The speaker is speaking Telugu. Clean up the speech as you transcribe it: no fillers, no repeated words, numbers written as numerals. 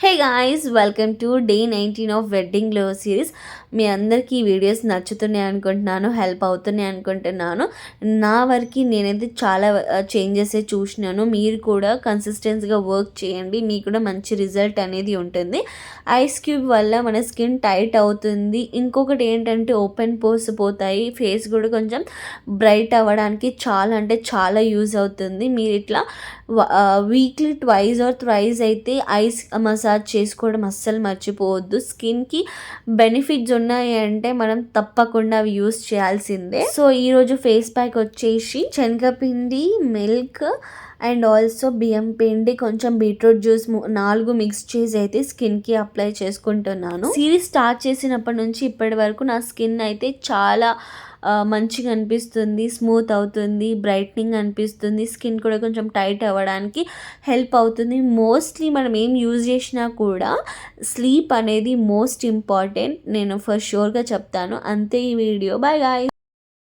Hey guys, welcome to day 19 of wedding glow series. మీ అందరికీ ఈ వీడియోస్ నచ్చుతున్నాయి అనుకుంటున్నాను, హెల్ప్ అవుతున్నాయి అనుకుంటున్నాను. నా వరకు నేనైతే చాలా చేంజెస్ చూసినాను. మీరు కూడా కన్సిస్టెన్సీగా వర్క్ చేయండి, మీకు కూడా మంచి రిజల్ట్ అనేది ఉంటుంది. ఐస్ క్యూబ్ వల్ల మన స్కిన్ టైట్ అవుతుంది. ఇంకొకటి ఏంటంటే ఓపెన్ పోర్స్ పోతాయి, ఫేస్ కూడా కొంచెం బ్రైట్ అవ్వడానికి చాలా అంటే చాలా యూజ్ అవుతుంది. మీరు ఇట్లా వీక్లీ ట్వైస్ ఆర్ థ్రైస్ అయితే ఐస్ మసాజ్ చేసుకోవడం అస్సలు మర్చిపోవద్దు. స్కిన్కి బెనిఫిట్స్ ఉన్నాయి అంటే మనం తప్పకుండా అవి యూస్ చేయాల్సిందే. సో ఈరోజు ఫేస్ ప్యాక్ వచ్చేసి శనగపిండి, మిల్క్ అండ్ ఆల్సో బియ్యం పిండి, కొంచెం బీట్రూట్ జ్యూస్ 4 మిక్స్ చేసి అయితే స్కిన్కి అప్లై చేసుకుంటున్నాను. సిరీస్ స్టార్ట్ చేసినప్పటి నుంచి ఇప్పటి వరకు నా స్కిన్ అయితే చాలా మంచిగా అనిపిస్తుంది, స్మూత్ అవుతుంది, బ్రైట్నింగ్ అనిపిస్తుంది. స్కిన్ కూడా కొంచెం టైట్ అవ్వడానికి హెల్ప్ అవుతుంది. మోస్ట్లీ మనం ఏం యూజ్ చేసినా కూడా స్లీప్ అనేది మోస్ట్ ఇంపార్టెంట్, నేను ఫర్ షూర్గా చెప్తాను. అంతే ఈ వీడియో. Bye guys.